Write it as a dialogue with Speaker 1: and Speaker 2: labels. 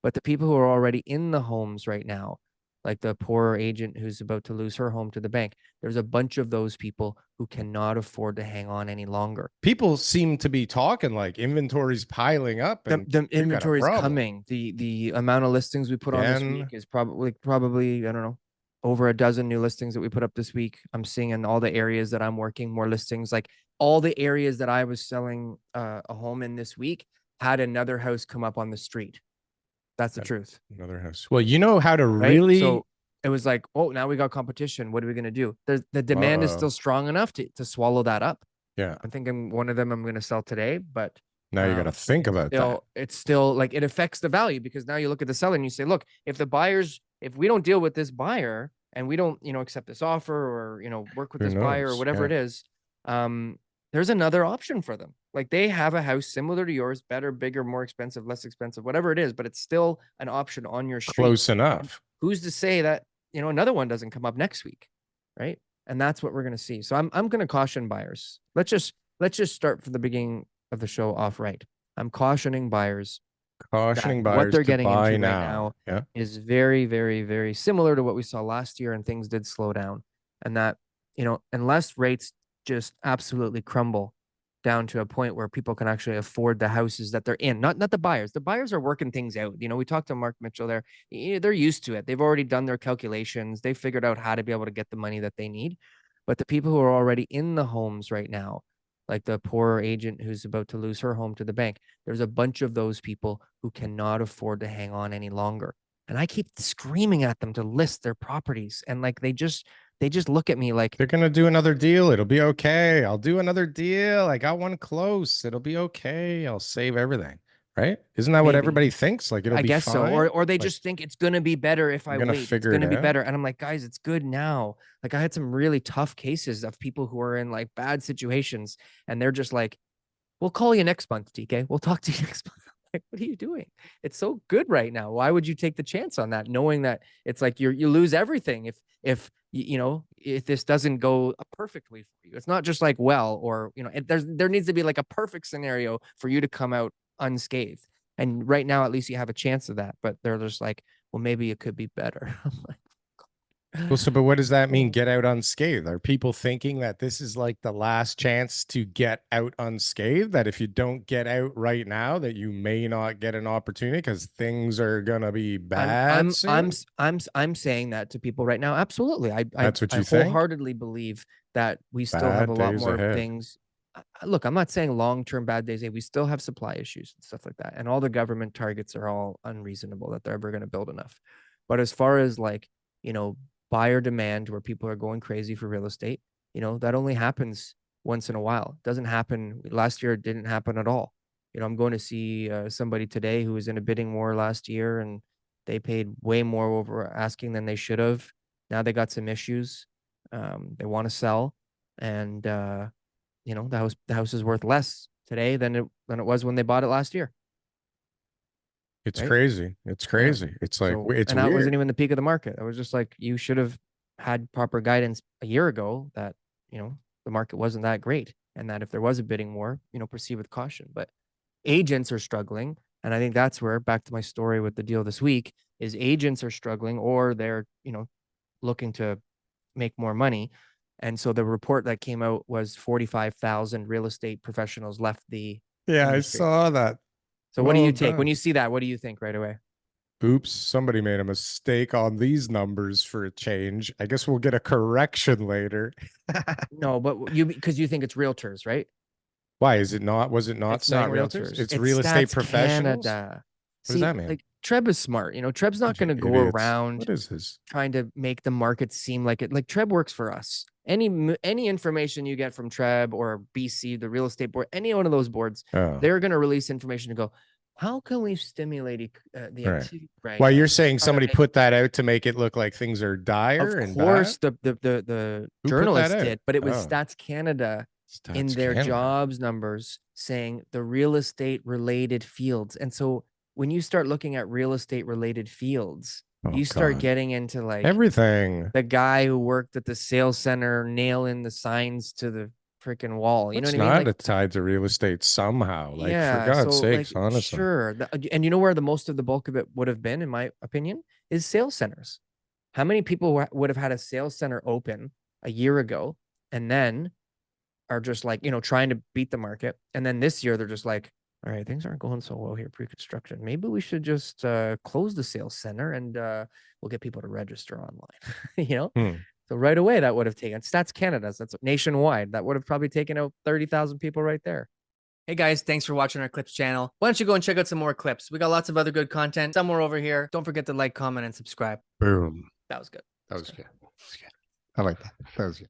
Speaker 1: But the people who are already in the homes right now, like the poor agent who's about to lose her home to the bank, there's a bunch of those people who cannot afford to hang on any longer.
Speaker 2: People seem to be talking like inventory's piling up and
Speaker 1: The
Speaker 2: we've got a
Speaker 1: inventory is
Speaker 2: problem.
Speaker 1: coming. The amount of listings we put on this week
Speaker 2: Again,
Speaker 1: is probably I don't know, over a dozen new listings that we put up this week. I'm seeing in all the areas that I'm working more listings. Like all the areas that I was selling a home in this week had another house come up on the street. That's the truth,
Speaker 2: another house. Well, you know how to
Speaker 1: right?
Speaker 2: really.
Speaker 1: So it was like, oh, now we got competition. What are we going to do? The demand is
Speaker 2: Uh-oh.
Speaker 1: still strong enough to swallow that up.
Speaker 2: Yeah.
Speaker 1: I'm thinking one of them I'm going to sell today, but
Speaker 2: Now you got to think about that.
Speaker 1: it's still like it affects the value because now you look at the seller and you say, look, if we don't deal with this buyer and we don't, accept this offer or, work with
Speaker 2: Who
Speaker 1: this buyer or
Speaker 2: knows?
Speaker 1: whatever
Speaker 2: Yeah.
Speaker 1: it is, there's another option for them. Like they have a house similar to yours, better, bigger, more expensive, less expensive, whatever it is, but it's still an option on your street.
Speaker 2: Close enough.
Speaker 1: Who's to say that, another one doesn't come up next week, right? And that's what we're going to see. So I'm going to caution buyers. Let's just start from the beginning of the show off right. I'm cautioning buyers that
Speaker 2: Cautioning
Speaker 1: what
Speaker 2: buyers
Speaker 1: they're
Speaker 2: to
Speaker 1: getting
Speaker 2: buy
Speaker 1: into right
Speaker 2: now.
Speaker 1: now
Speaker 2: Yeah.
Speaker 1: is very, very, very similar to what we saw last year, and things did slow down. And that, unless rates just absolutely crumble down to a point where people can actually afford the houses that they're in, not the buyers. The buyers are working things out. We talked to Mark Mitchell there. They're used to it. They've already done their calculations. They figured out how to be able to get the money that they need. But the people who are already in the homes right now, like the poor agent who's about to lose her home to the bank, there's a bunch of those people who cannot afford to hang on any longer. And I keep screaming at them to list their properties. And like they just look at me like,
Speaker 2: They're gonna do another deal. It'll be okay. I'll do another deal. I got one close. It'll be okay. I'll save everything. Right? Isn't that what
Speaker 1: maybe.
Speaker 2: everybody thinks? Like it'll
Speaker 1: I
Speaker 2: be
Speaker 1: guess so.
Speaker 2: fine.
Speaker 1: Or they
Speaker 2: Like
Speaker 1: just think it's gonna be better if
Speaker 2: we're
Speaker 1: I
Speaker 2: gonna
Speaker 1: wait. It's
Speaker 2: figure it
Speaker 1: gonna be
Speaker 2: out.
Speaker 1: better. And I'm like, guys, it's good now. Like I had some really tough cases of people who are in like bad situations, and they're just like, we'll call you next month, TK. We'll talk to you next month. Like, what are you doing? It's so good right now. Why would you take the chance on that, knowing that it's like you lose everything if this doesn't go perfectly for you? It's not just like or there needs to be like a perfect scenario for you to come out unscathed. And right now, at least you have a chance of that. But they're just like, well, maybe it could be better. I'm like,
Speaker 2: Well, so but what does that mean? Get out unscathed? Are people thinking that this is like the last chance to get out unscathed? That if you don't get out right now, that you may not get an opportunity because things are gonna be
Speaker 1: I'm
Speaker 2: bad
Speaker 1: I'm
Speaker 2: soon?
Speaker 1: I'm I'm saying that to people right now. Absolutely. I I,
Speaker 2: That's what
Speaker 1: I
Speaker 2: you think?
Speaker 1: wholeheartedly believe that we still have a
Speaker 2: Bad
Speaker 1: lot
Speaker 2: days
Speaker 1: more
Speaker 2: ahead.
Speaker 1: things. Look, I'm not saying long-term bad days. We still have supply issues and stuff like that. And all the government targets are all unreasonable that they're ever going to build enough. But as far as like, buyer demand where people are going crazy for real estate, that only happens once in a while. It doesn't happen. Last year, it didn't happen at all. I'm going to see somebody today who was in a bidding war last year, and they paid way more over asking than they should have. Now they got some issues. They want to sell, and the house is worth less today than it was when they bought it last year,
Speaker 2: It's
Speaker 1: right?
Speaker 2: crazy. It's
Speaker 1: Yeah.
Speaker 2: crazy. It's like
Speaker 1: So,
Speaker 2: it's
Speaker 1: and that wasn't
Speaker 2: weird.
Speaker 1: even the peak of the market. I was just like, you should have had proper guidance a year ago that the market wasn't that great, and that if there was a bidding war, proceed with caution. But agents are struggling. And I think that's where, back to my story with the deal this week, is agents are struggling, or they're, looking to make more money. And so the report that came out was 45,000 real estate professionals left the
Speaker 2: Yeah, I
Speaker 1: industry.
Speaker 2: saw that.
Speaker 1: So what do
Speaker 2: Well
Speaker 1: you take when
Speaker 2: done.
Speaker 1: you see that? What do you think right away?
Speaker 2: Oops, somebody made a mistake on these numbers for a change. I guess we'll get a correction later.
Speaker 1: No, but because you think it's realtors, right?
Speaker 2: Why is it not? Was it not
Speaker 1: It's
Speaker 2: saying
Speaker 1: not
Speaker 2: realtors?
Speaker 1: realtors.
Speaker 2: It's
Speaker 1: It's
Speaker 2: real estate
Speaker 1: Stats
Speaker 2: professionals?
Speaker 1: Canada.
Speaker 2: What does
Speaker 1: See,
Speaker 2: that mean?
Speaker 1: like Treb is smart. Treb's not
Speaker 2: Bunch of
Speaker 1: going to go
Speaker 2: idiots.
Speaker 1: around
Speaker 2: What is this?
Speaker 1: trying to make the market seem like it. Like Treb works for us. Any information you get from Treb or BC, the real estate board, any one of those boards,
Speaker 2: Oh,
Speaker 1: they're going to release information to go, how can we stimulate the
Speaker 2: all right.
Speaker 1: activity right
Speaker 2: Well,
Speaker 1: now?
Speaker 2: you're saying
Speaker 1: Try to
Speaker 2: somebody
Speaker 1: make.
Speaker 2: put that out to make it look like things are dire
Speaker 1: Of
Speaker 2: and bad?
Speaker 1: course, the
Speaker 2: Who put that
Speaker 1: journalist
Speaker 2: out?
Speaker 1: did, but it was
Speaker 2: Oh,
Speaker 1: Stats Canada in
Speaker 2: Stats
Speaker 1: their
Speaker 2: Canada.
Speaker 1: jobs numbers saying the real estate related fields. And so when you start looking at real estate related fields,
Speaker 2: Oh
Speaker 1: you start
Speaker 2: God.
Speaker 1: getting into like
Speaker 2: Everything.
Speaker 1: the guy who worked at the sales center nailing the signs to the freaking wall. You know
Speaker 2: It's
Speaker 1: what I mean?
Speaker 2: not
Speaker 1: Like,
Speaker 2: tied to real estate somehow. Like, for
Speaker 1: yeah.
Speaker 2: God's
Speaker 1: So like,
Speaker 2: sakes, honestly.
Speaker 1: sure. And you know where the most of the bulk of it would have been, in my opinion, is sales centers. How many people would have had a sales center open a year ago and then are just like, you know, trying to beat the market. And then this year they're just like, all right, things aren't going so well here pre-construction. Maybe we should just close the sales center and we'll get people to register online. You know?
Speaker 2: Hmm.
Speaker 1: So right away that would have taken Stats Canada's, that's nationwide. That would have probably taken out 30,000 people right there. Hey guys, thanks for watching our clips channel. Why don't you go and check out some more clips? We got lots of other good content somewhere over here. Don't forget to like, comment, and subscribe.
Speaker 2: Boom.
Speaker 1: That was good.
Speaker 2: That was good. I like that. That was good.